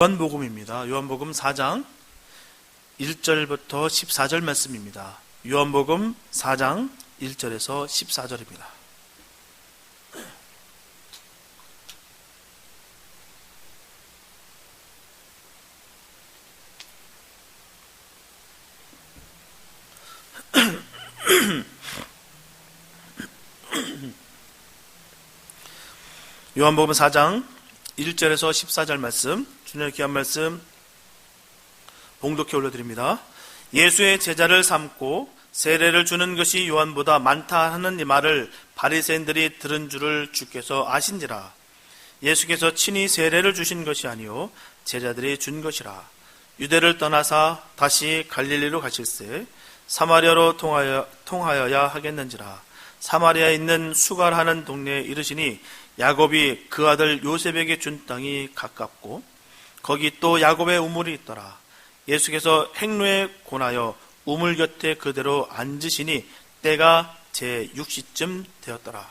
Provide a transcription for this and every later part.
요한복음입니다. 요한복음 4장 1절부터 14절 말씀입니다. 요한복음 4장 1절에서 14절입니다. 요한복음 4장 1절에서 14절 말씀, 주님의 귀한 말씀 봉독해 올려드립니다. 예수의 제자를 삼고 세례를 주는 것이 요한보다 많다 하는 이 말을 바리새인들이 들은 줄을 주께서 아신지라. 예수께서 친히 세례를 주신 것이 아니요 제자들이 준 것이라. 유대를 떠나사 다시 갈릴리로 가실새 사마리아로 통하여야 하겠는지라. 사마리아에 있는 수갈하는 동네에 이르시니 야곱이 그 아들 요셉에게 준 땅이 가깝고 거기 또 야곱의 우물이 있더라. 예수께서 행로에 권하여 우물 곁에 그대로 앉으시니 때가 제6시쯤 되었더라.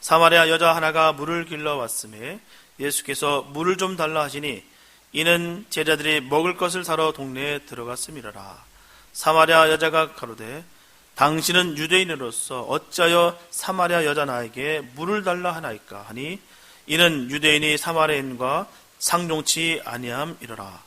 사마리아 여자 하나가 물을 길러 왔음에 예수께서 물을 좀 달라 하시니 이는 제자들이 먹을 것을 사러 동네에 들어갔음이라. 사마리아 여자가 가로되 당신은 유대인으로서 어찌하여 사마리아 여자 나에게 물을 달라 하나이까 하니 이는 유대인이 사마리아인과 상종치 아니함이로라.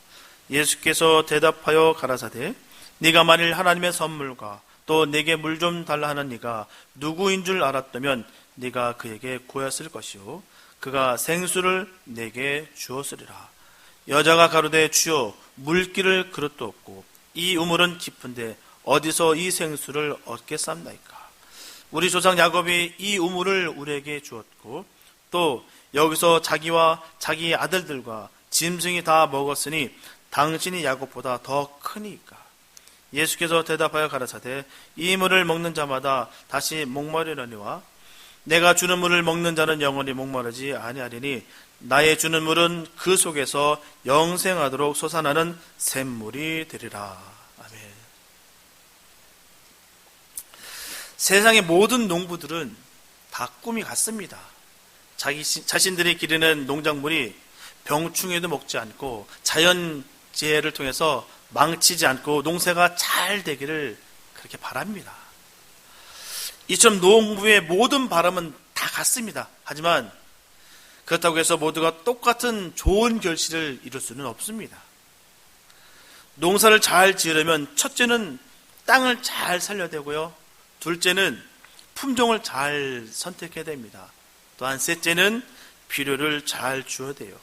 예수께서 대답하여 가라사대 네가 만일 하나님의 선물과 또 내게 물 좀 달라 하는 네가 누구인 줄 알았다면 네가 그에게 구했을 것이요 그가 생수를 내게 주었으리라. 여자가 가로되 주여 물기를 그릇도 없고 이 우물은 깊은데 어디서 이 생수를 얻겠삼나이까. 우리 조상 야곱이 이 우물을 우리에게 주었고 또 여기서 자기와 자기 아들들과 짐승이 다 먹었으니 당신이 야곱보다 더 크니까. 예수께서 대답하여 가라사대 이 물을 먹는 자마다 다시 목마르려니와 내가 주는 물을 먹는 자는 영원히 목마르지 아니하리니 나의 주는 물은 그 속에서 영생하도록 솟아나는 샘물이 되리라. 아멘. 세상의 모든 농부들은 다 꿈이 같습니다. 자신들이 기르는 농작물이 병충해도 먹지 않고 자연재해를 통해서 망치지 않고 농사가 잘 되기를 그렇게 바랍니다. 이처럼 농부의 모든 바람은 다 같습니다. 하지만 그렇다고 해서 모두가 똑같은 좋은 결실을 이룰 수는 없습니다. 농사를 잘 지으려면 첫째는 땅을 잘 살려야 되고요. 둘째는 품종을 잘 선택해야 됩니다. 또한 셋째는 비료를 잘 주어야 돼요.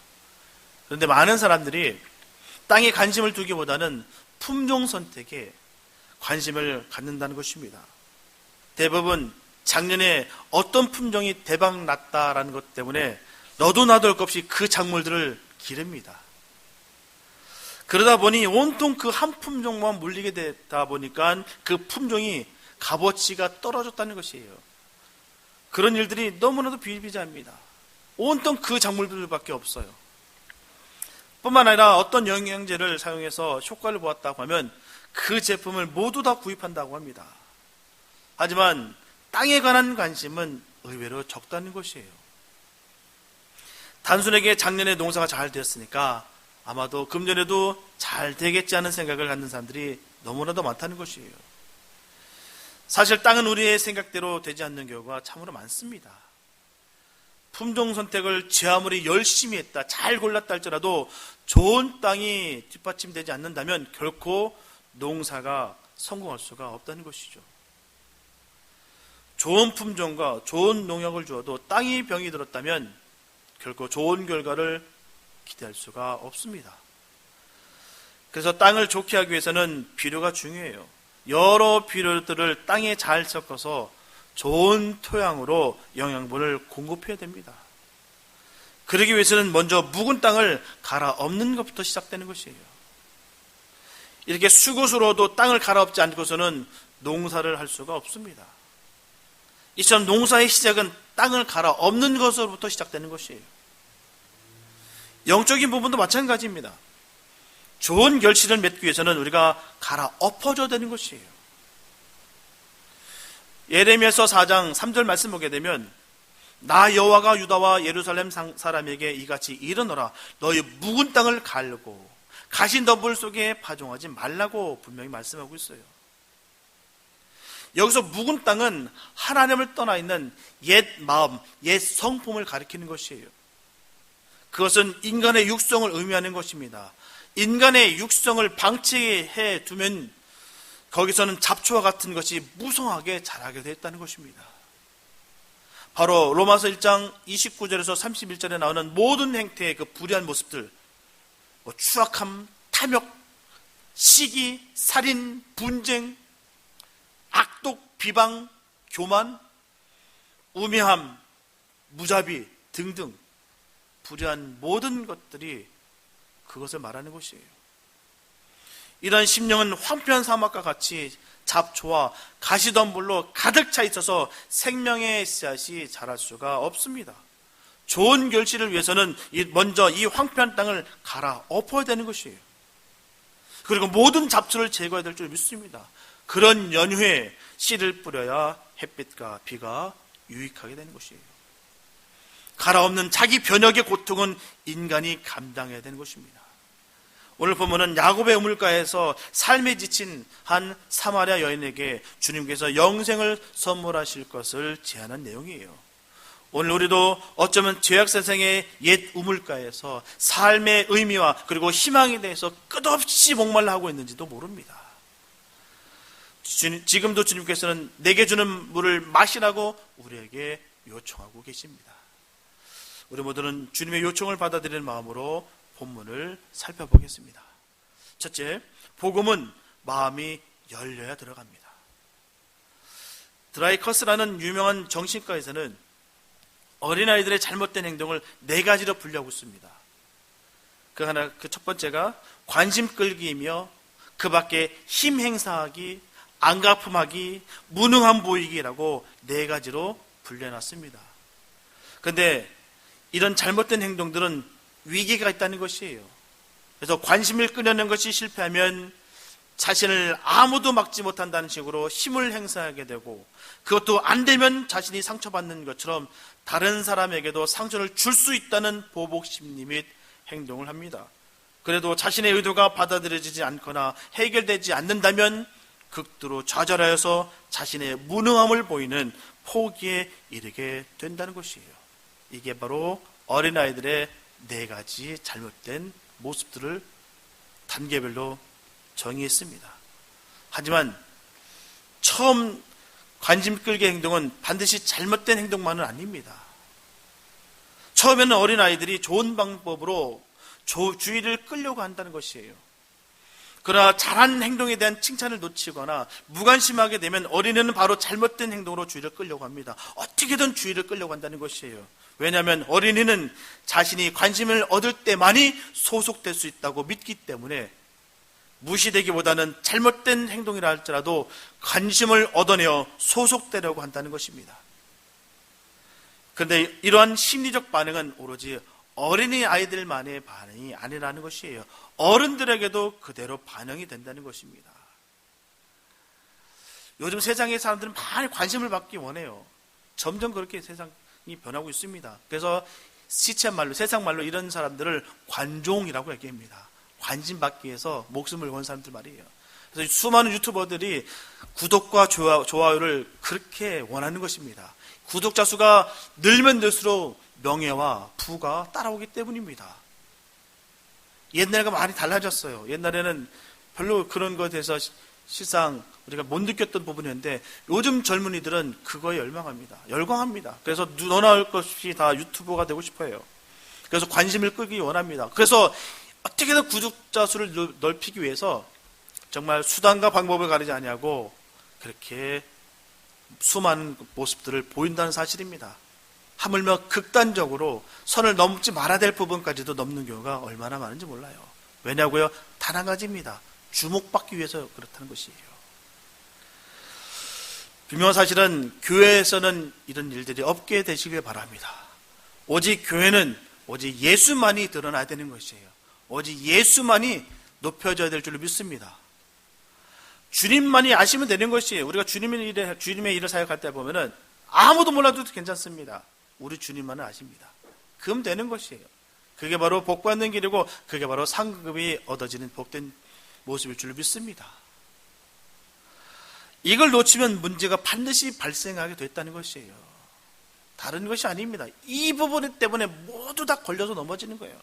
그런데 많은 사람들이 땅에 관심을 두기보다는 품종 선택에 관심을 갖는다는 것입니다. 대부분 작년에 어떤 품종이 대박 났다라는 것 때문에 너도 나도 할 것 없이 그 작물들을 기릅니다. 그러다 보니 온통 그 한 품종만 물리게 되다 보니까 그 품종이 값어치가 떨어졌다는 것이에요. 그런 일들이 너무나도 비일비재합니다. 온통 그 작물들밖에 없어요. 뿐만 아니라 어떤 영양제를 사용해서 효과를 보았다고 하면 그 제품을 모두 다 구입한다고 합니다. 하지만 땅에 관한 관심은 의외로 적다는 것이에요. 단순하게 작년에 농사가 잘 되었으니까 아마도 금년에도 잘 되겠지 하는 생각을 갖는 사람들이 너무나도 많다는 것이에요. 사실 땅은 우리의 생각대로 되지 않는 경우가 참으로 많습니다. 품종 선택을 제 아무리 열심히 했다, 잘 골랐다 할지라도 좋은 땅이 뒷받침되지 않는다면 결코 농사가 성공할 수가 없다는 것이죠. 좋은 품종과 좋은 농약을 주어도 땅이 병이 들었다면 결코 좋은 결과를 기대할 수가 없습니다. 그래서 땅을 좋게 하기 위해서는 비료가 중요해요. 여러 비료들을 땅에 잘 섞어서 좋은 토양으로 영양분을 공급해야 됩니다. 그러기 위해서는 먼저 묵은 땅을 갈아엎는 것부터 시작되는 것이에요. 이렇게 수고스러워도 땅을 갈아엎지 않고서는 농사를 할 수가 없습니다. 이처럼 농사의 시작은 땅을 갈아엎는 것으로부터 시작되는 것이에요. 영적인 부분도 마찬가지입니다. 좋은 결실을 맺기 위해서는 우리가 갈아엎어줘야 되는 것이에요. 예레미야서 4장 3절 말씀 보게 되면 나 여호와가 유다와 예루살렘 사람에게 이같이 이르노라. 너희 묵은 땅을 갈고 가시덤불 속에 파종하지 말라고 분명히 말씀하고 있어요. 여기서 묵은 땅은 하나님을 떠나 있는 옛 마음, 옛 성품을 가리키는 것이에요. 그것은 인간의 육성을 의미하는 것입니다. 인간의 육성을 방치해 두면 거기서는 잡초와 같은 것이 무성하게 자라게 되었다는 것입니다. 바로 로마서 1장 29절에서 31절에 나오는 모든 행태의 그 불의한 모습들, 추악함, 탐욕, 시기, 살인, 분쟁, 악독, 비방, 교만, 우매함, 무자비 등등 불의한 모든 것들이 그것을 말하는 것이에요. 이런 심령은 황폐한 사막과 같이 잡초와 가시덤불로 가득 차 있어서 생명의 씨앗이 자랄 수가 없습니다. 좋은 결실을 위해서는 먼저 이 황폐한 땅을 갈아 엎어야 되는 것이에요. 그리고 모든 잡초를 제거해야 될 줄 믿습니다. 그런 연후에 씨를 뿌려야 햇빛과 비가 유익하게 되는 것이에요. 갈아엎는 자기 변혁의 고통은 인간이 감당해야 되는 것입니다. 오늘 보면은 야곱의 우물가에서 삶에 지친 한 사마리아 여인에게 주님께서 영생을 선물하실 것을 제안한 내용이에요. 오늘 우리도 어쩌면 죄악세상의 옛 우물가에서 삶의 의미와 그리고 희망에 대해서 끝없이 목말라 하고 있는지도 모릅니다. 지금도 주님께서는 내게 주는 물을 마시라고 우리에게 요청하고 계십니다. 우리 모두는 주님의 요청을 받아들이는 마음으로 본문을 살펴보겠습니다. 첫째, 복음은 마음이 열려야 들어갑니다. 드라이커스라는 유명한 정신과에서는 어린아이들의 잘못된 행동을 4가지로 분류하고 있습니다. 그 첫 번째가 관심 끌기이며 그 밖에 힘 행사하기, 안가품하기, 무능함 보이기라고 4가지로 분류해놨습니다. 그런데 이런 잘못된 행동들은 위기가 있다는 것이에요. 그래서 관심을 끌려는 것이 실패하면 자신을 아무도 막지 못한다는 식으로 힘을 행사하게 되고, 그것도 안 되면 자신이 상처받는 것처럼 다른 사람에게도 상처를 줄 수 있다는 보복 심리 및 행동을 합니다. 그래도 자신의 의도가 받아들여지지 않거나 해결되지 않는다면 극도로 좌절하여서 자신의 무능함을 보이는 포기에 이르게 된다는 것이에요. 이게 바로 어린아이들의 4가지 잘못된 모습들을 단계별로 정의했습니다. 하지만 처음 관심 끌기 행동은 반드시 잘못된 행동만은 아닙니다. 처음에는 어린아이들이 좋은 방법으로 주의를 끌려고 한다는 것이에요. 그러나 잘한 행동에 대한 칭찬을 놓치거나 무관심하게 되면 어린이는 바로 잘못된 행동으로 주의를 끌려고 합니다. 어떻게든 주의를 끌려고 한다는 것이에요. 왜냐하면 어린이는 자신이 관심을 얻을 때만이 소속될 수 있다고 믿기 때문에 무시되기보다는 잘못된 행동이라 할지라도 관심을 얻어내어 소속되려고 한다는 것입니다. 그런데 이러한 심리적 반응은 오로지 어린이 아이들만의 반응이 아니라는 것이에요. 어른들에게도 그대로 반영이 된다는 것입니다. 요즘 세상의 사람들은 많이 관심을 받기 원해요. 점점 그렇게 세상이 변하고 있습니다. 그래서 시체 말로, 세상 말로 이런 사람들을 관종이라고 얘기합니다. 관심 받기 위해서 목숨을 건 사람들 말이에요. 그래서 수많은 유튜버들이 구독과 좋아요를 그렇게 원하는 것입니다. 구독자 수가 늘면 늘수록 명예와 부가 따라오기 때문입니다. 옛날과 많이 달라졌어요. 옛날에는 별로 그런 것에 대해서 실상 우리가 못 느꼈던 부분이었는데 요즘 젊은이들은 그거에 열광합니다. 그래서 너나 할 것이 다 유튜버가 되고 싶어요. 그래서 관심을 끌기 원합니다. 그래서 어떻게든 구독자 수를 넓히기 위해서 정말 수단과 방법을 가리지 아니하고 그렇게 수많은 모습들을 보인다는 사실입니다. 하물며 극단적으로 선을 넘지 말아야 될 부분까지도 넘는 경우가 얼마나 많은지 몰라요. 왜냐고요? 단 한 가지입니다. 주목받기 위해서 그렇다는 것이에요. 분명한 사실은 교회에서는 이런 일들이 없게 되시길 바랍니다. 오직 교회는 오직 예수만이 드러나야 되는 것이에요. 오직 예수만이 높여져야 될 줄로 믿습니다. 주님만이 아시면 되는 것이에요. 우리가 주님의 일을 사역할 때 보면은 아무도 몰라도 괜찮습니다. 우리 주님만은 아십니다. 그럼 되는 것이에요. 그게 바로 복받는 길이고 그게 바로 상급이 얻어지는 복된 모습일 줄 믿습니다. 이걸 놓치면 문제가 반드시 발생하게 됐다는 것이에요. 다른 것이 아닙니다. 이 부분 때문에 모두 다 걸려서 넘어지는 거예요.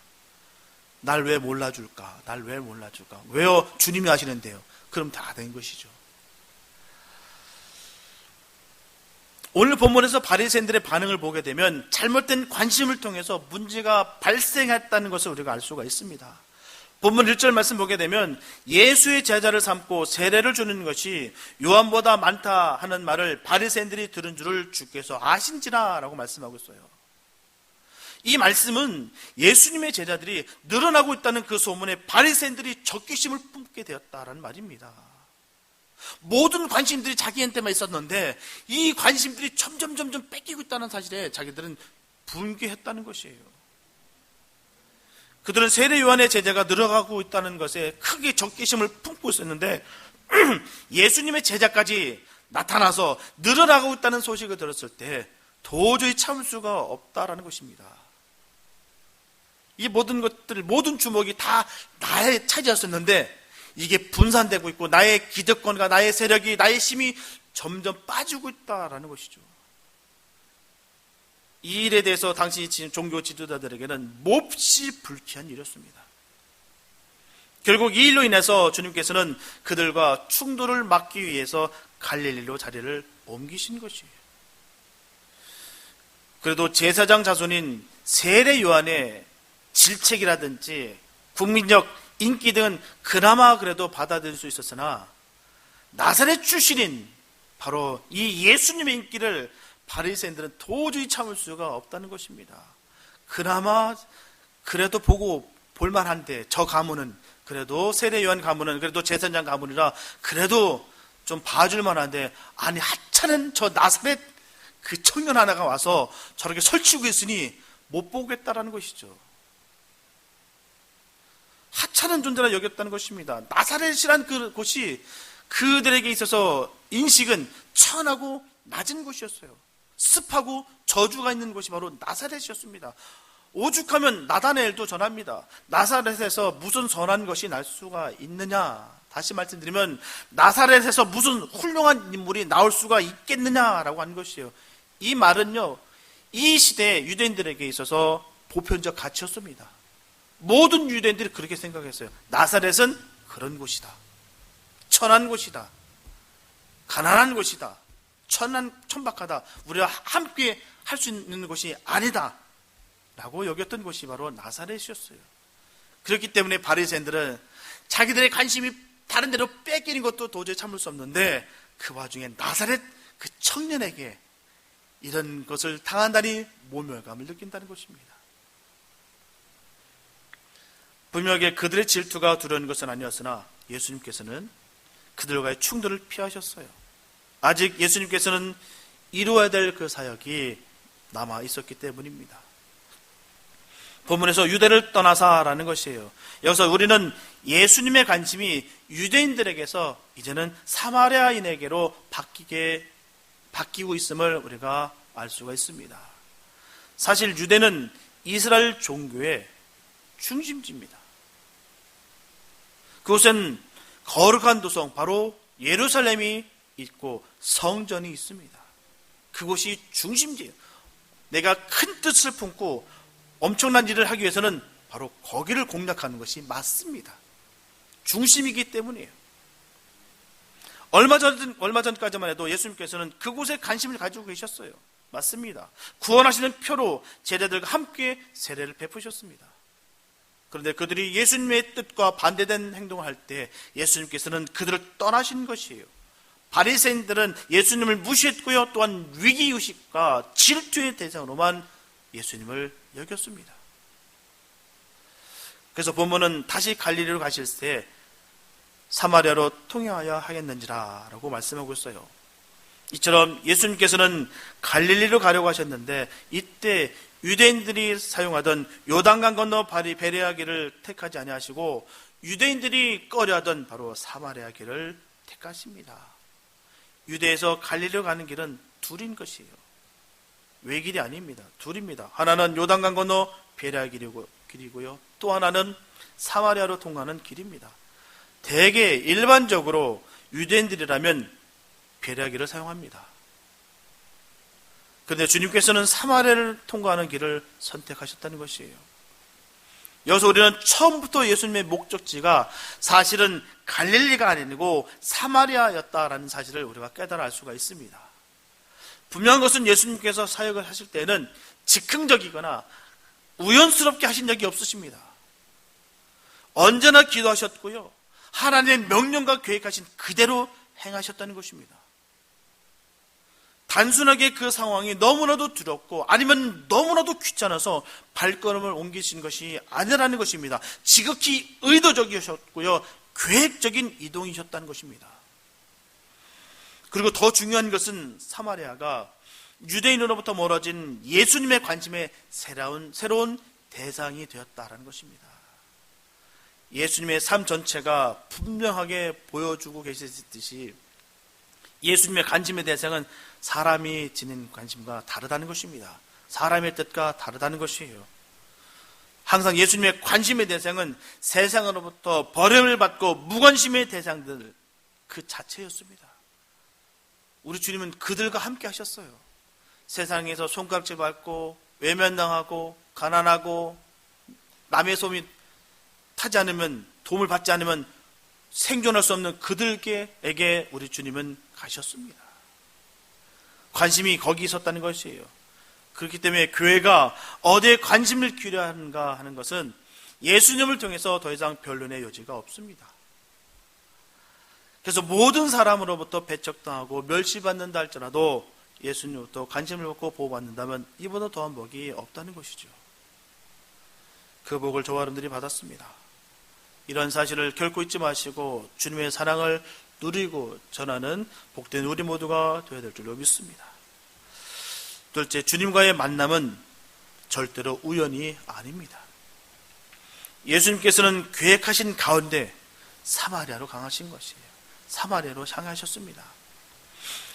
날 왜 몰라줄까? 날 왜 몰라줄까? 왜요? 주님이 하시는데요. 그럼 다 된 것이죠. 오늘 본문에서 바리새인들의 반응을 보게 되면 잘못된 관심을 통해서 문제가 발생했다는 것을 우리가 알 수가 있습니다. 본문 1절 말씀 보게 되면 예수의 제자를 삼고 세례를 주는 것이 요한보다 많다 하는 말을 바리새인들이 들은 줄을 주께서 아신지라 라고 말씀하고 있어요. 이 말씀은 예수님의 제자들이 늘어나고 있다는 그 소문에 바리새인들이 적개심을 품게 되었다라는 말입니다. 모든 관심들이 자기한테만 있었는데 이 관심들이 점점 뺏기고 있다는 사실에 자기들은 분개했다는 것이에요. 그들은 세례 요한의 제자가 늘어가고 있다는 것에 크게 적개심을 품고 있었는데 예수님의 제자까지 나타나서 늘어나고 있다는 소식을 들었을 때 도저히 참을 수가 없다라는 것입니다. 이 모든 것들, 모든 주목이 다 나에 차지했었는데 이게 분산되고 있고 나의 기득권과 나의 세력이, 나의 힘이 점점 빠지고 있다라는 것이죠. 이 일에 대해서 당시 종교 지도자들에게는 몹시 불쾌한 일이었습니다. 결국 이 일로 인해서 주님께서는 그들과 충돌을 막기 위해서 갈릴리로 자리를 옮기신 것이에요. 그래도 제사장 자손인 세례 요한의 질책이라든지 국민적 인기 등은 그나마 그래도 받아들일 수 있었으나 나사렛 출신인 바로 이 예수님의 인기를 바리새인들은 도저히 참을 수가 없다는 것입니다. 그나마 그래도 보고 볼만한데 저 가문은 그래도 세례 요한 가문은 그래도 제사장 가문이라 그래도 좀 봐줄 만한데 아니 하찮은 저 나사렛 그 청년 하나가 와서 저렇게 설치고 있으니 못 보겠다라는 것이죠. 하찮은 존재라 여겼다는 것입니다. 나사렛이란 그곳이 그들에게 있어서 인식은 천하고 낮은 곳이었어요. 습하고 저주가 있는 곳이 바로 나사렛이었습니다. 오죽하면 나다나엘도 전합니다. 나사렛에서 무슨 선한 것이 날 수가 있느냐. 다시 말씀드리면 나사렛에서 무슨 훌륭한 인물이 나올 수가 있겠느냐라고 하는 것이에요. 이 말은요, 이 시대 유대인들에게 있어서 보편적 가치였습니다. 모든 유대인들이 그렇게 생각했어요. 나사렛은 그런 곳이다. 천한 곳이다. 가난한 곳이다. 천박하다. 우리와 함께 할 수 있는 곳이 아니다. 라고 여겼던 곳이 바로 나사렛이었어요. 그렇기 때문에 바리새인들은 자기들의 관심이 다른 데로 뺏기는 것도 도저히 참을 수 없는데 그 와중에 나사렛 그 청년에게 이런 것을 당한다니 모멸감을 느낀다는 것입니다. 분명하게 그들의 질투가 두려운 것은 아니었으나 예수님께서는 그들과의 충돌을 피하셨어요. 아직 예수님께서는 이루어야 될 그 사역이 남아 있었기 때문입니다. 본문에서 유대를 떠나사라는 것이에요. 여기서 우리는 예수님의 관심이 유대인들에게서 이제는 사마리아인에게로 바뀌고 있음을 우리가 알 수가 있습니다. 사실 유대는 이스라엘 종교의 중심지입니다. 그곳엔 거룩한 도성 바로 예루살렘이 있고 성전이 있습니다. 그곳이 중심지예요. 내가 큰 뜻을 품고 엄청난 일을 하기 위해서는 바로 거기를 공략하는 것이 맞습니다. 중심이기 때문이에요. 얼마 전까지만 해도 예수님께서는 그곳에 관심을 가지고 계셨어요. 맞습니다. 구원하시는 표로 제자들과 함께 세례를 베푸셨습니다. 그런데 그들이 예수님의 뜻과 반대된 행동을 할 때 예수님께서는 그들을 떠나신 것이에요. 바리새인들은 예수님을 무시했고요. 또한 위기의식과 질투의 대상으로만 예수님을 여겼습니다. 그래서 본문은 다시 갈릴리로 가실 때 사마리아로 통행하여 하겠는지라 라고 말씀하고 있어요. 이처럼 예수님께서는 갈릴리로 가려고 하셨는데 이때 유대인들이 사용하던 요단강 건너 베레아 길을 택하지 아니하시고 유대인들이 꺼려하던 바로 사마리아 길을 택하십니다. 유대에서 갈릴리로 가는 길은 둘인 것이에요. 외길이 아닙니다. 둘입니다. 하나는 요단강 건너 베레아 길이고요. 또 하나는 사마리아로 통하는 길입니다. 대개 일반적으로 유대인들이라면 베레아 길을 사용합니다. 그런데 주님께서는 사마리아를 통과하는 길을 선택하셨다는 것이에요. 여기서 우리는 처음부터 예수님의 목적지가 사실은 갈릴리가 아니고 사마리아였다라는 사실을 우리가 깨달아 알 수가 있습니다. 분명한 것은 예수님께서 사역을 하실 때는 즉흥적이거나 우연스럽게 하신 적이 없으십니다. 언제나 기도하셨고요. 하나님의 명령과 계획하신 그대로 행하셨다는 것입니다. 단순하게 그 상황이 너무나도 두렵고 아니면 너무나도 귀찮아서 발걸음을 옮기신 것이 아니라는 것입니다. 지극히 의도적이셨고요. 계획적인 이동이셨다는 것입니다. 그리고 더 중요한 것은 사마리아가 유대인으로부터 멀어진 예수님의 관심의 새로운 대상이 되었다는 것입니다. 예수님의 삶 전체가 분명하게 보여주고 계시듯이 예수님의 관심의 대상은 사람이 지닌 관심과 다르다는 것입니다. 사람의 뜻과 다르다는 것이에요. 항상 예수님의 관심의 대상은 세상으로부터 버림을 받고 무관심의 대상들 그 자체였습니다. 우리 주님은 그들과 함께 하셨어요. 세상에서 손가락질 받고 외면당하고 가난하고 남의 소음이 타지 않으면 도움을 받지 않으면 생존할 수 없는 그들에게 우리 주님은 가셨습니다. 관심이 거기 있었다는 것이에요. 그렇기 때문에 교회가 어디에 관심을 기울여야 하는가 하는 것은 예수님을 통해서 더 이상 변론의 여지가 없습니다. 그래서 모든 사람으로부터 배척당하고 멸시받는다 할지라도 예수님으로부터 관심을 받고 보호받는다면 이보다 더한 복이 없다는 것이죠. 그 복을 저와 여러분들이 받았습니다. 이런 사실을 결코 잊지 마시고 주님의 사랑을 누리고 전하는 복된 우리 모두가 되어야 될 줄로 믿습니다. 둘째, 주님과의 만남은 절대로 우연이 아닙니다. 예수님께서는 계획하신 가운데 사마리아로 강하신 것이에요. 사마리아로 향하셨습니다.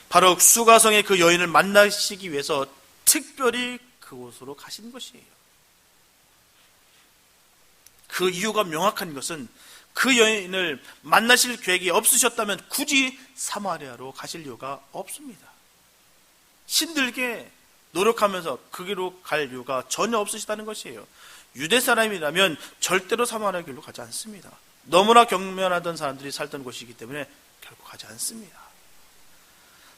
바로 수가성의 그 여인을 만나시기 위해서 특별히 그곳으로 가신 것이에요. 그 이유가 명확한 것은 그 여인을 만나실 계획이 없으셨다면 굳이 사마리아로 가실 이유가 없습니다. 힘들게 노력하면서 그 길로 갈 이유가 전혀 없으시다는 것이에요. 유대 사람이라면 절대로 사마리아 길로 가지 않습니다. 너무나 경멸하던 사람들이 살던 곳이기 때문에 결코 가지 않습니다.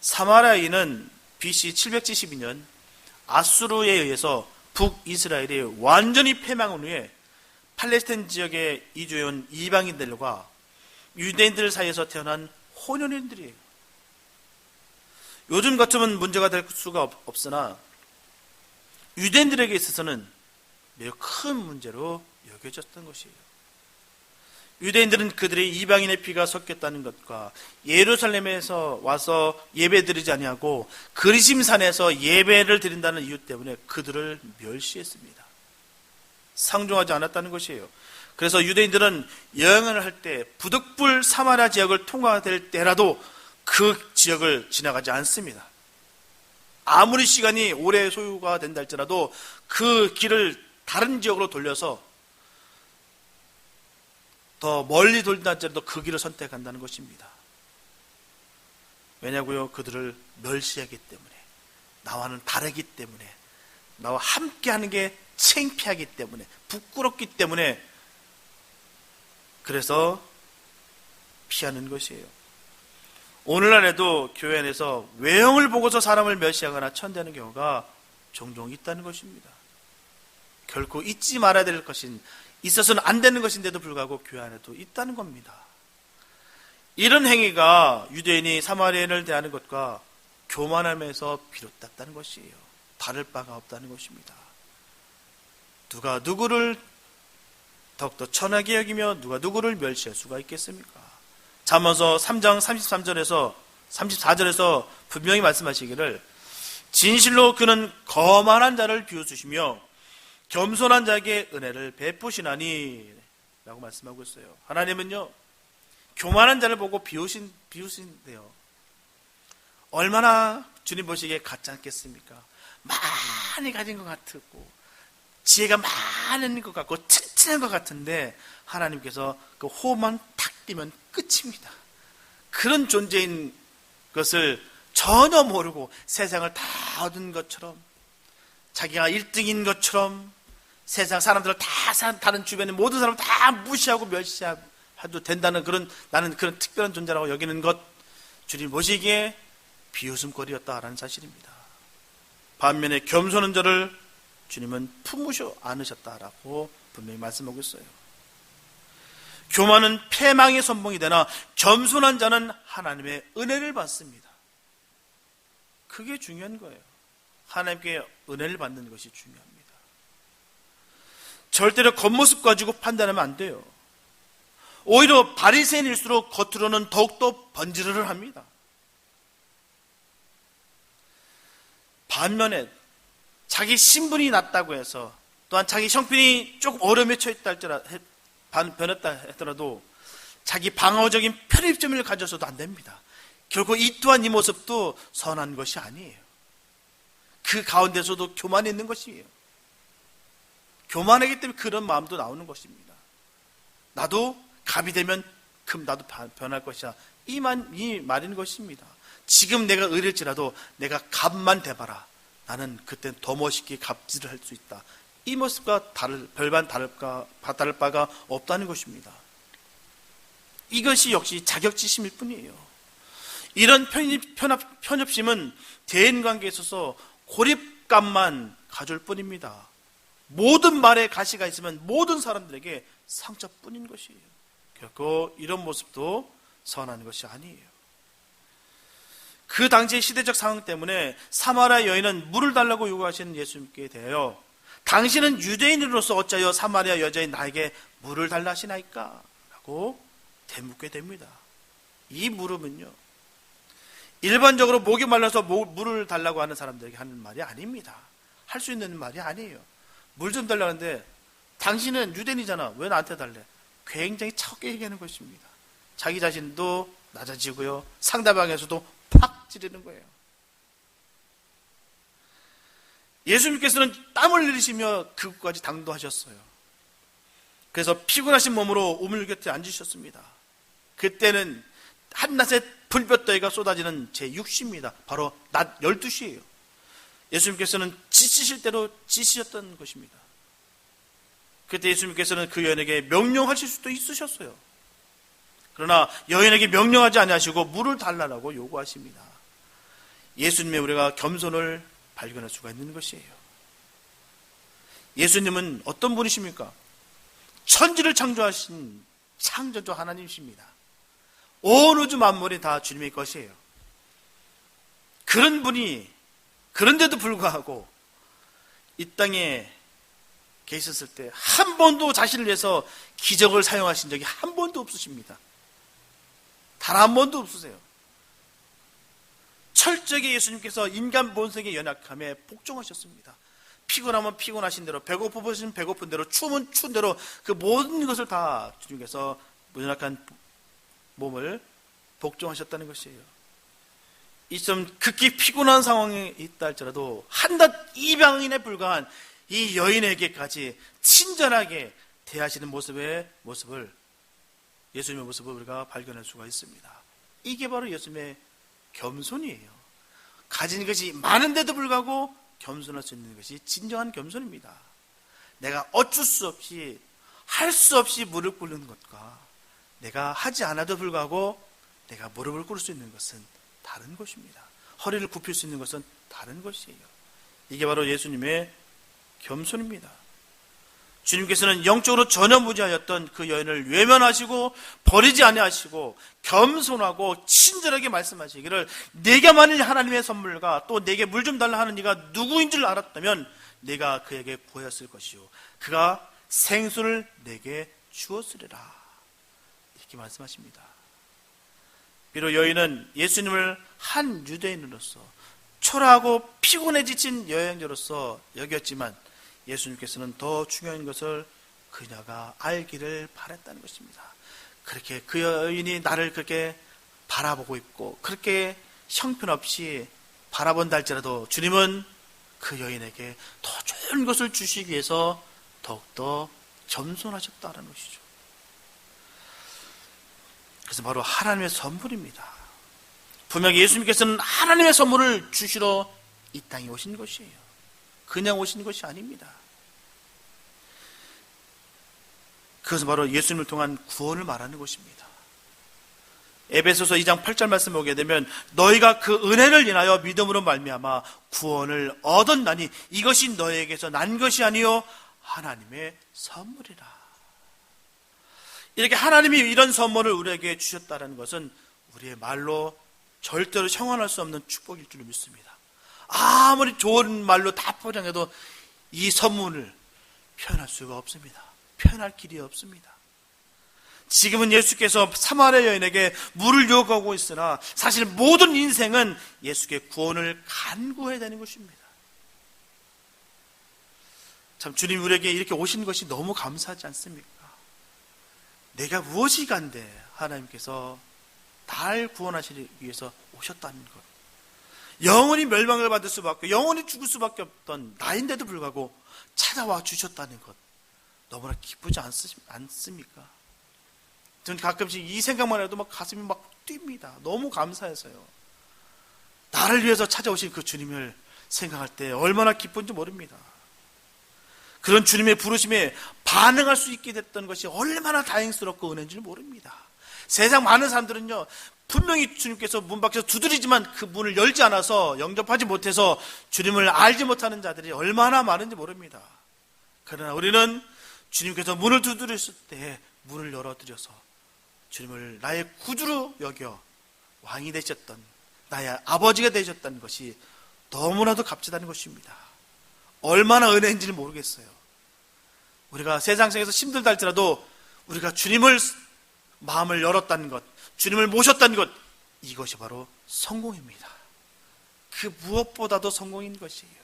사마리아인은 BC 772년 아수르에 의해서 북이스라엘이 완전히 패망한 후에 팔레스타인 지역에 이주해온 이방인들과 유대인들 사이에서 태어난 혼혈인들이에요. 요즘 같으면 문제가 될 수가 없으나 유대인들에게 있어서는 매우 큰 문제로 여겨졌던 것이에요. 유대인들은 그들의 이방인의 피가 섞였다는 것과 예루살렘에서 와서 예배드리지 아니하고 그리심산에서 예배를 드린다는 이유 때문에 그들을 멸시했습니다. 상종하지 않았다는 것이에요. 그래서 유대인들은 여행을 할 때 부득불 사마리아 지역을 통과될 때라도 그 지역을 지나가지 않습니다. 아무리 시간이 오래 소요가 된다 할지라도 그 길을 다른 지역으로 돌려서 더 멀리 돌린다 할지라도 그 길을 선택한다는 것입니다. 왜냐고요? 그들을 멸시하기 때문에, 나와는 다르기 때문에, 나와 함께하는 게 창피하기 때문에, 부끄럽기 때문에, 그래서 피하는 것이에요. 오늘날에도 교회 안에서 외형을 보고서 사람을 멸시하거나 천대하는 경우가 종종 있다는 것입니다. 결코 잊지 말아야 될 것인, 있어서는 안 되는 것인데도 불구하고 교회 안에도 있다는 겁니다. 이런 행위가 유대인이 사마리아인을 대하는 것과 교만함에서 비롯됐다는 것이에요. 다를 바가 없다는 것입니다. 누가 누구를 더욱더 천하게 여기며 누가 누구를 멸시할 수가 있겠습니까? 잠언서 3장 33절에서 34절에서 분명히 말씀하시기를 진실로 그는 거만한 자를 비웃으시며 겸손한 자에게 은혜를 베푸시나니 라고 말씀하고 있어요. 하나님은요, 교만한 자를 보고 비우신대요. 얼마나 주님 보시기에 같지 않겠습니까? 많이 가진 것 같고 지혜가 많은 것 같고 튼튼한 것 같은데 하나님께서 그 호흡만 탁 띄면 끝입니다. 그런 존재인 것을 전혀 모르고 세상을 다 얻은 것처럼 자기가 1등인 것처럼 세상 사람들을 다른 주변의 모든 사람을 다 무시하고 멸시해도 된다는 나는 그런 특별한 존재라고 여기는 것, 주님 보시기에 비웃음거리였다라는 사실입니다. 반면에 겸손한 자를 주님은 품으셔 안으셨다라고 분명히 말씀하고 있어요. 교만은 패망의 선봉이 되나 겸손한 자는 하나님의 은혜를 받습니다. 그게 중요한 거예요. 하나님께 은혜를 받는 것이 중요합니다. 절대로 겉모습 가지고 판단하면 안 돼요. 오히려 바리새인일수록 겉으로는 더욱더 번지르르 합니다. 반면에 자기 신분이 낮다고 해서 또한 자기 형편이 조금 어려움에 처했다 변했다 하더라도 자기 방어적인 편입점을 가져서도 안 됩니다. 결국 이 또한 이 모습도 선한 것이 아니에요. 그 가운데서도 교만이 있는 것이에요. 교만하기 때문에 그런 마음도 나오는 것입니다. 나도 갑이 되면 그럼 나도 변할 것이야. 이 말인 것입니다. 지금 내가 의릴지라도 내가 갑만 돼봐라. 나는 그때 더 멋있게 갑질을 할 수 있다. 이 모습과 별반 다를 바가 없다는 것입니다. 이것이 역시 자격지심일 뿐이에요. 이런 편협심은 대인관계에 있어서 고립감만 가져올 뿐입니다. 모든 말에 가시가 있으면 모든 사람들에게 상처뿐인 것이에요. 결코 이런 모습도 선한 것이 아니에요. 그 당시의 시대적 상황 때문에 사마리아 여인은 물을 달라고 요구하시는 예수님께 대하여 당신은 유대인으로서 어찌하여 사마리아 여자인 나에게 물을 달라 하시나이까? 라고 되묻게 됩니다. 이 물음은요, 일반적으로 목이 말라서 물을 달라고 하는 사람들에게 하는 말이 아닙니다. 할 수 있는 말이 아니에요. 물 좀 달라는데 당신은 유대인이잖아. 왜 나한테 달래? 굉장히 차갑게 얘기하는 것입니다. 자기 자신도 낮아지고요. 상대방에서도 팍 찌르는 거예요. 예수님께서는 땀을 흘리시며 그것까지 당도하셨어요. 그래서 피곤하신 몸으로 우물 곁에 앉으셨습니다. 그때는 한낮에 불볕더위가 쏟아지는 제6시입니다. 바로 낮 12시예요. 예수님께서는 지치실 대로 지치셨던 것입니다. 그때 예수님께서는 그 여인에게 명령하실 수도 있으셨어요. 그러나 여인에게 명령하지 아니하시고 물을 달라고 요구하십니다. 예수님의 우리가 겸손을 발견할 수가 있는 것이에요. 예수님은 어떤 분이십니까? 천지를 창조하신 창조주 하나님이십니다. 온 우주 만물이 다 주님의 것이에요. 그런 분이 그런데도 불구하고 이 땅에 계셨을 때 한 번도 자신을 위해서 기적을 사용하신 적이 한 번도 없으십니다. 단 한 번도 없으세요. 철저하게 예수님께서 인간 본성의 연약함에 복종하셨습니다. 피곤하면 피곤하신 대로, 배고프면 배고픈 대로, 추우면 추운 대로 그 모든 것을 다 주님께서 연약한 몸을 복종하셨다는 것이에요. 이 좀 극히 피곤한 상황에 있다 할지라도 한낱 이방인에 불과한 이 여인에게까지 친절하게 대하시는 모습을 예수님의 모습을 우리가 발견할 수가 있습니다. 이게 바로 예수님의 겸손이에요. 가진 것이 많은데도 불구하고 겸손할 수 있는 것이 진정한 겸손입니다. 내가 어쩔 수 없이 할 수 없이 무릎 꿇는 것과 내가 하지 않아도 불구하고 내가 무릎을 꿇을 수 있는 것은 다른 것입니다. 허리를 굽힐 수 있는 것은 다른 것이에요. 이게 바로 예수님의 겸손입니다. 주님께서는 영적으로 전혀 무지하였던 그 여인을 외면하시고 버리지 아니하시고 겸손하고 친절하게 말씀하시기를 내가 만일 하나님의 선물과 또 내게 물 좀 달라 하는 이가 누구인 줄 알았다면 내가 그에게 구하였을 것이요 그가 생수를 내게 주었으리라 이렇게 말씀하십니다. 비록 여인은 예수님을 한 유대인으로서 초라하고 피곤해 지친 여행자로서 여겼지만 예수님께서는 더 중요한 것을 그녀가 알기를 바랬다는 것입니다. 그렇게 그 여인이 나를 그렇게 바라보고 있고 그렇게 형편없이 바라본다 할지라도 주님은 그 여인에게 더 좋은 것을 주시기 위해서 더욱더 겸손하셨다는 것이죠. 그래서 바로 하나님의 선물입니다. 분명히 예수님께서는 하나님의 선물을 주시러 이 땅에 오신 것이에요. 그냥 오신 것이 아닙니다. 그것은 바로 예수님을 통한 구원을 말하는 것입니다. 에베소서 2장 8절 말씀 보게 되면 너희가 그 은혜를 인하여 믿음으로 말미암아 구원을 얻었나니 이것이 너희에게서 난 것이 아니요 하나님의 선물이라. 이렇게 하나님이 이런 선물을 우리에게 주셨다는 것은 우리의 말로 절대로 형언할 수 없는 축복일 줄 믿습니다. 아무리 좋은 말로 다 포장해도 이 선물을 표현할 수가 없습니다. 표현할 길이 없습니다. 지금은 예수께서 사마리아 여인에게 물을 요구하고 있으나 사실 모든 인생은 예수께 구원을 간구해야 되는 것입니다. 참 주님 우리에게 이렇게 오신 것이 너무 감사하지 않습니까? 내가 무엇이 간데 하나님께서 날 구원하시기 위해서 오셨다는 것. 영원히 멸망을 받을 수밖에, 영원히 죽을 수밖에 없던 나인데도 불구하고 찾아와 주셨다는 것. 너무나 기쁘지 않습니까? 저는 가끔씩 이 생각만 해도 막 가슴이 막 뜁니다. 너무 감사해서요. 나를 위해서 찾아오신 그 주님을 생각할 때 얼마나 기쁜지 모릅니다. 그런 주님의 부르심에 반응할 수 있게 됐던 것이 얼마나 다행스럽고 은혜인지 모릅니다. 세상 많은 사람들은요, 분명히 주님께서 문 밖에서 두드리지만 그 문을 열지 않아서 영접하지 못해서 주님을 알지 못하는 자들이 얼마나 많은지 모릅니다. 그러나 우리는 주님께서 문을 두드렸을 때 문을 열어드려서 주님을 나의 구주로 여겨 왕이 되셨던, 나의 아버지가 되셨다는 것이 너무나도 값지다는 것입니다. 얼마나 은혜인지는 모르겠어요. 우리가 세상에서 힘들다 할지라도 우리가 주님을 마음을 열었다는 것, 주님을 모셨다는 것, 이것이 바로 성공입니다. 그 무엇보다도 성공인 것이에요.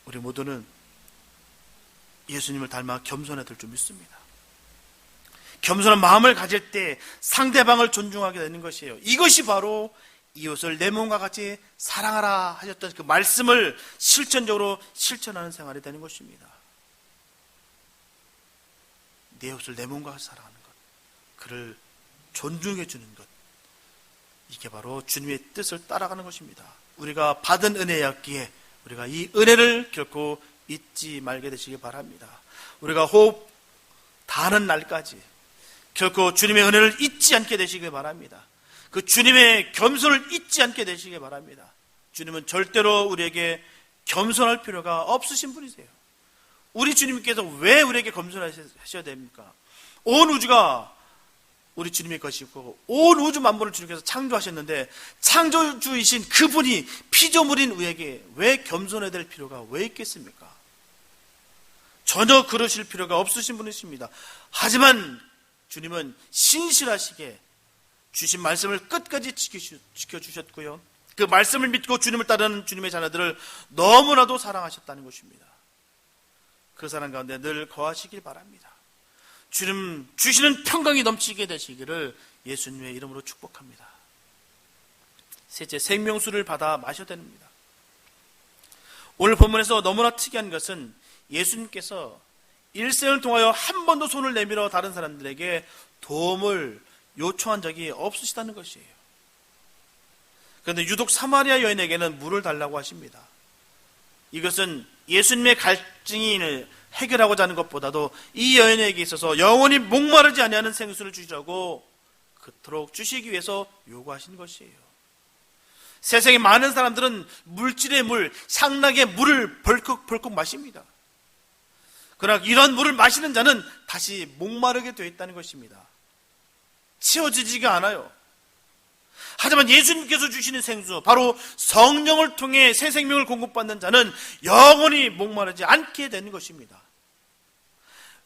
우리 모두는 예수님을 닮아 겸손해야 될 줄 믿습니다. 겸손한 마음을 가질 때 상대방을 존중하게 되는 것이에요. 이것이 바로 이웃을 내 몸과 같이 사랑하라 하셨던 그 말씀을 실천적으로 실천하는 생활이 되는 것입니다. 내 이웃을 내 몸과 같이 사랑하는 것, 그를 존중해 주는 것, 이게 바로 주님의 뜻을 따라가는 것입니다. 우리가 받은 은혜였기에 우리가 이 은혜를 결코 잊지 말게 되시기 바랍니다. 우리가 호흡 다하는 날까지 결코 주님의 은혜를 잊지 않게 되시기 바랍니다. 그 주님의 겸손을 잊지 않게 되시기 바랍니다. 주님은 절대로 우리에게 겸손할 필요가 없으신 분이세요. 우리 주님께서 왜 우리에게 겸손하셔야 됩니까? 온 우주가 우리 주님의 것이고 온 우주 만물을 주님께서 창조하셨는데 창조주이신 그분이 피조물인 우리에게 왜 겸손해야 될 필요가 왜 있겠습니까? 전혀 그러실 필요가 없으신 분이십니다. 하지만 주님은 신실하시게 주신 말씀을 끝까지 지켜주셨고요. 그 말씀을 믿고 주님을 따르는 주님의 자녀들을 너무나도 사랑하셨다는 것입니다. 그 사랑 가운데 늘 거하시길 바랍니다. 주님 주시는 평강이 넘치게 되시기를 예수님의 이름으로 축복합니다. 셋째, 생명수를 받아 마셔야 됩니다. 오늘 본문에서 너무나 특이한 것은 예수님께서 일생을 통하여 한 번도 손을 내밀어 다른 사람들에게 도움을 요청한 적이 없으시다는 것이에요. 그런데 유독 사마리아 여인에게는 물을 달라고 하십니다. 이것은 예수님의 갈증을 해결하고자 하는 것보다도 이 여인에게 있어서 영원히 목마르지 아니하는 생수를 주시라고 그토록 주시기 위해서 요구하신 것이에요. 세상에 많은 사람들은 물질의 물, 상락의 물을 벌컥벌컥 마십니다. 그러나 이런 물을 마시는 자는 다시 목마르게 되어 있다는 것입니다. 채워지지가 않아요. 하지만 예수님께서 주시는 생수, 바로 성령을 통해 새 생명을 공급받는 자는 영원히 목마르지 않게 되는 것입니다.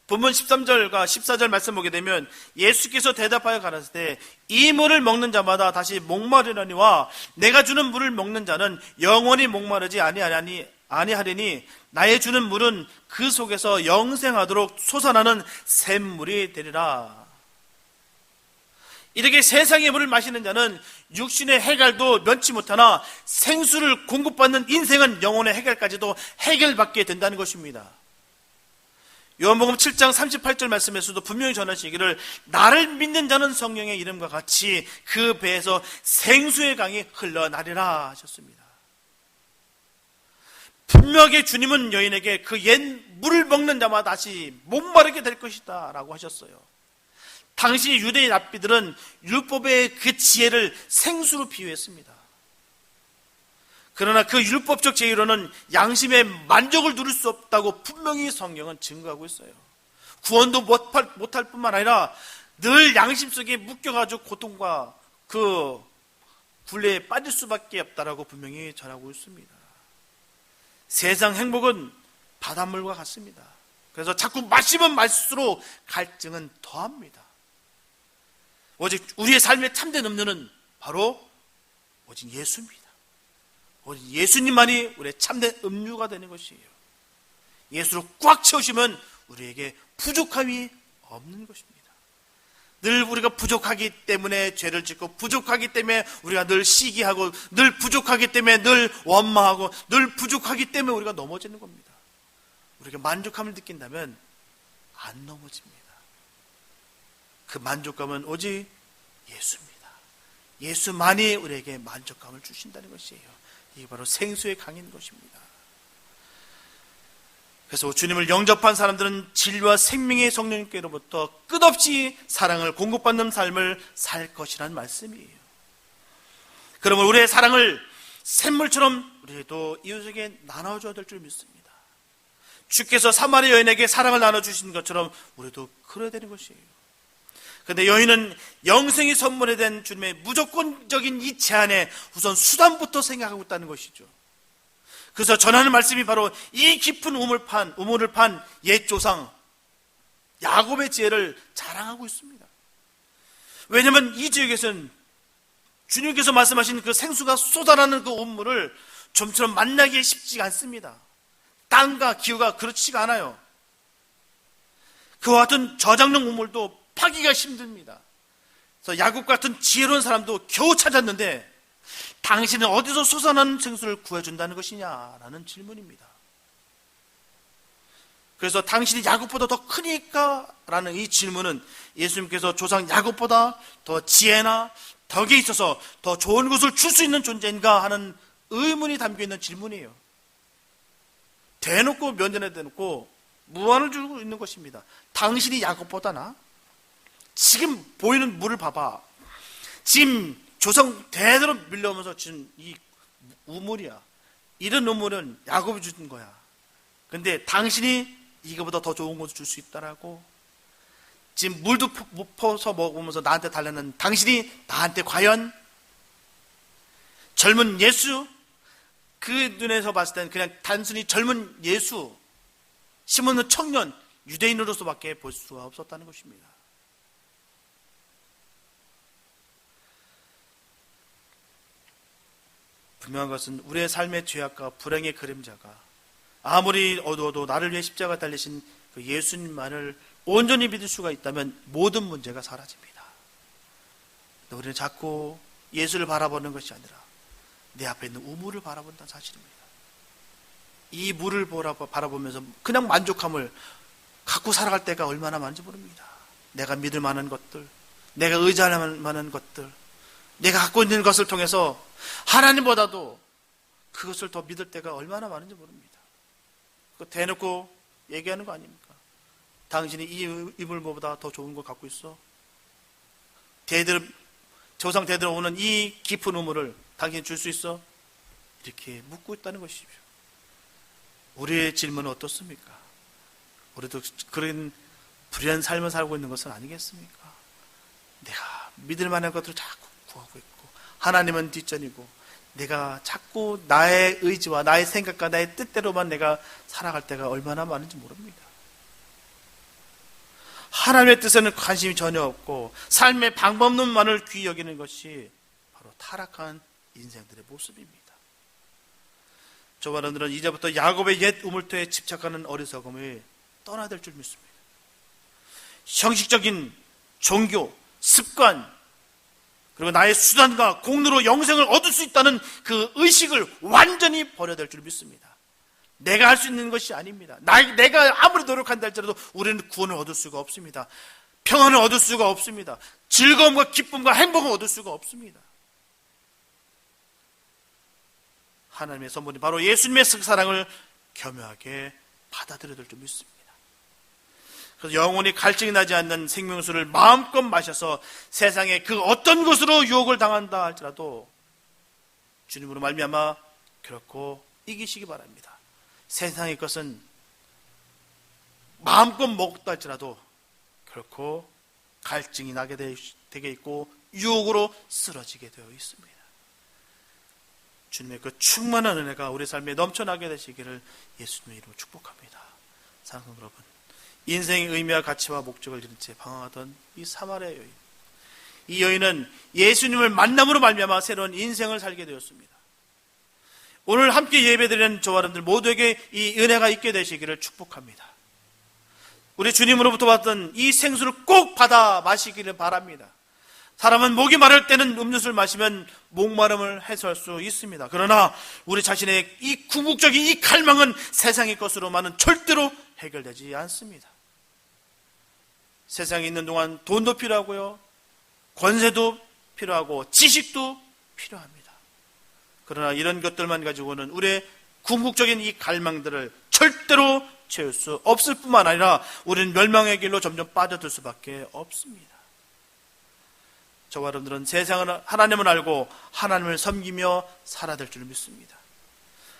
본문 13절과 14절 말씀 보게 되면 예수께서 대답하여 가라사대 이 물을 먹는 자마다 다시 목마르려니와 내가 주는 물을 먹는 자는 영원히 목마르지 아니하리니 나의 주는 물은 그 속에서 영생하도록 솟아나는 샘물이 되리라. 이렇게 세상의 물을 마시는 자는 육신의 해결도 면치 못하나 생수를 공급받는 인생은 영혼의 해결까지도 해결받게 된다는 것입니다. 요한복음 7장 38절 말씀에서도 분명히 전하시기를 나를 믿는 자는 성령의 이름과 같이 그 배에서 생수의 강이 흘러나리라 하셨습니다. 분명하게 주님은 여인에게 그 옛 물을 먹는 자마다 다시 목마르게 될 것이다 라고 하셨어요. 당시 유대인 랍비들은 율법의 그 지혜를 생수로 비유했습니다. 그러나 그 율법적 제의로는 양심의 만족을 누릴 수 없다고 분명히 성경은 증거하고 있어요. 구원도 못할 뿐만 아니라 늘 양심 속에 묶여가지고 고통과 그 굴레에 빠질 수밖에 없다라고 분명히 전하고 있습니다. 세상 행복은 바닷물과 같습니다. 그래서 자꾸 마시면 마실수록 갈증은 더합니다. 오직 우리의 삶의 참된 음료는 바로 오직 예수입니다. 오직 예수님만이 우리의 참된 음료가 되는 것이에요. 예수로 꽉 채우시면 우리에게 부족함이 없는 것입니다. 늘 우리가 부족하기 때문에 죄를 짓고, 부족하기 때문에 우리가 늘 시기하고, 늘 부족하기 때문에 늘 원망하고, 늘 부족하기 때문에 우리가 넘어지는 겁니다. 우리가 만족함을 느낀다면 안 넘어집니다. 그 만족감은 오직 예수입니다. 예수만이 우리에게 만족감을 주신다는 것이에요. 이게 바로 생수의 강인 것입니다. 그래서 주님을 영접한 사람들은 진리와 생명의 성령님께로부터 끝없이 사랑을 공급받는 삶을 살 것이라는 말씀이에요. 그러면 우리의 사랑을 샘물처럼 우리도 이웃에게 나눠줘야 될 줄 믿습니다. 주께서 사마리 여인에게 사랑을 나눠주신 것처럼 우리도 그래야 되는 것이에요. 그런데 여인은 영생이 선물에 된 주님의 무조건적인 이 제안에 우선 수단부터 생각하고 있다는 것이죠. 그래서 전하는 말씀이 바로 이 깊은 우물을 판 옛 조상 야곱의 지혜를 자랑하고 있습니다. 왜냐하면 이 지역에서는 주님께서 말씀하신 그 생수가 쏟아나는 그 우물을 좀처럼 만나기 쉽지가 않습니다. 땅과 기후가 그렇지가 않아요. 그와 같은 저장용 우물도 파기가 힘듭니다. 그래서 야곱 같은 지혜로운 사람도 겨우 찾았는데 당신은 어디서 솟아나는 생수를 구해준다는 것이냐라는 질문입니다. 그래서 당신이 야곱보다 더 크니까? 라는 이 질문은 예수님께서 조상 야곱보다 더 지혜나 덕에 있어서 더 좋은 것을 줄 수 있는 존재인가 하는 의문이 담겨있는 질문이에요. 대놓고 면전에 대놓고 무안을 주고 있는 것입니다. 당신이 야곱보다 나? 지금 보이는 물을 봐봐. 지금 조상 대대로 밀려오면서 지금 이 우물이야. 이런 우물은 야곱이 준 거야. 근데 당신이 이거보다 더 좋은 것을 줄 수 있다라고? 지금 물도 못 퍼서 먹으면서 나한테 달라는 당신이 나한테 과연? 젊은 예수? 그 눈에서 봤을 때는 그냥 단순히 젊은 예수, 심없는 청년, 유대인으로서밖에 볼 수가 없었다는 것입니다. 분명한 것은 우리의 삶의 죄악과 불행의 그림자가 아무리 어두워도 나를 위해 십자가 달리신 그 예수님만을 온전히 믿을 수가 있다면 모든 문제가 사라집니다. 우리는 자꾸 예수를 바라보는 것이 아니라 내 앞에 있는 우물을 바라본다는 사실입니다. 이 물을 바라보면서 그냥 만족함을 갖고 살아갈 때가 얼마나 많은지 모릅니다. 내가 믿을 만한 것들, 내가 의지할 만한 것들, 내가 갖고 있는 것을 통해서 하나님보다도 그것을 더 믿을 때가 얼마나 많은지 모릅니다. 그거 대놓고 얘기하는 거 아닙니까? 당신이 이 물보다 더 좋은 걸 갖고 있어? 조상 대대로 오는 이 깊은 우물을 당신이 줄 수 있어? 이렇게 묻고 있다는 것이죠. 우리의 질문은 어떻습니까? 우리도 그런 불의한 삶을 살고 있는 것은 아니겠습니까? 내가 믿을 만한 것들을 자꾸 구하고 있고 하나님은 뒷전이고 내가 자꾸 나의 의지와 나의 생각과 나의 뜻대로만 내가 살아갈 때가 얼마나 많은지 모릅니다. 하나님의 뜻에는 관심이 전혀 없고 삶의 방법론만을 귀히 여기는 것이 바로 타락한 인생들의 모습입니다. 저와 여러분들은 이제부터 야곱의 옛 우물터에 집착하는 어리석음을 떠나야 될 줄 믿습니다. 형식적인 종교, 습관, 그리고 나의 수단과 공로로 영생을 얻을 수 있다는 그 의식을 완전히 버려야 될 줄 믿습니다. 내가 할 수 있는 것이 아닙니다. 내가 아무리 노력한다 할지라도 우리는 구원을 얻을 수가 없습니다. 평안을 얻을 수가 없습니다. 즐거움과 기쁨과 행복을 얻을 수가 없습니다. 하나님의 선물이 바로 예수님의 사랑을 겸허하게 받아들여야 될 줄 믿습니다. 그래서 영원히 갈증이 나지 않는 생명수를 마음껏 마셔서 세상의 그 어떤 것으로 유혹을 당한다 할지라도 주님으로 말미암아 결코 이기시기 바랍니다. 세상의 것은 마음껏 먹었다 할지라도 결코 갈증이 나게 되게 있고 유혹으로 쓰러지게 되어 있습니다. 주님의 그 충만한 은혜가 우리 삶에 넘쳐나게 되시기를 예수님의 이름으로 축복합니다. 사랑하는 여러분, 인생의 의미와 가치와 목적을 잃은 채 방황하던 이 사마리아 여인, 이 여인은 예수님을 만남으로 말미암아 새로운 인생을 살게 되었습니다. 오늘 함께 예배드리는 저와 여러분들 모두에게 이 은혜가 있게 되시기를 축복합니다. 우리 주님으로부터 받던 이 생수를 꼭 받아 마시기를 바랍니다. 사람은 목이 마를 때는 음료수를 마시면 목마름을 해소할 수 있습니다. 그러나 우리 자신의 이 궁극적인 이 갈망은 세상의 것으로만은 절대로 해결되지 않습니다. 세상에 있는 동안 돈도 필요하고요, 권세도 필요하고 지식도 필요합니다. 그러나 이런 것들만 가지고는 우리의 궁극적인 이 갈망들을 절대로 채울 수 없을 뿐만 아니라 우리는 멸망의 길로 점점 빠져들 수밖에 없습니다. 저와 여러분들은 세상을, 하나님을 알고 하나님을 섬기며 살아야 될 줄 믿습니다.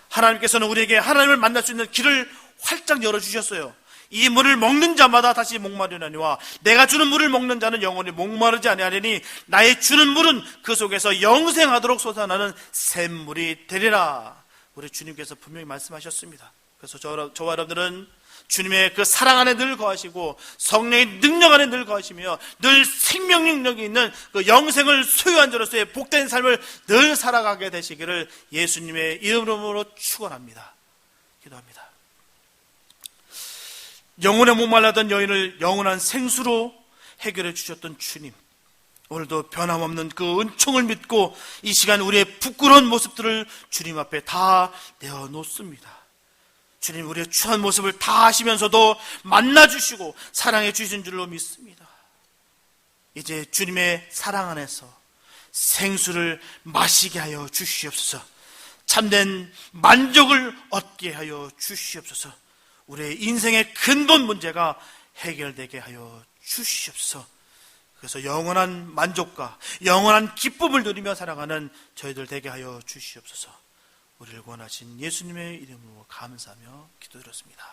하나님께서는 우리에게 하나님을 만날 수 있는 길을 활짝 열어주셨어요. 이 물을 먹는 자마다 다시 목마르려니와 내가 주는 물을 먹는 자는 영원히 목마르지 아니하리니 나의 주는 물은 그 속에서 영생하도록 솟아나는 샘물이 되리라. 우리 주님께서 분명히 말씀하셨습니다. 그래서 저와 여러분들은 주님의 그 사랑 안에 늘 거하시고 성령의 능력 안에 늘 거하시며 늘 생명 능력이 있는 그 영생을 소유한 자로서의 복된 삶을 늘 살아가게 되시기를 예수님의 이름으로 축원합니다. 기도합니다. 영혼에 목말라던 여인을 영원한 생수로 해결해 주셨던 주님, 오늘도 변함없는 그 은총을 믿고 이 시간 우리의 부끄러운 모습들을 주님 앞에 다 내어놓습니다. 주님, 우리의 추한 모습을 다 아시면서도 만나주시고 사랑해 주신 줄로 믿습니다. 이제 주님의 사랑 안에서 생수를 마시게 하여 주시옵소서. 참된 만족을 얻게 하여 주시옵소서. 우리의 인생의 근본 문제가 해결되게 하여 주시옵소서. 그래서 영원한 만족과 영원한 기쁨을 누리며 살아가는 저희들 되게 하여 주시옵소서. 우리를 구원하신 예수님의 이름으로 감사하며 기도드렸습니다.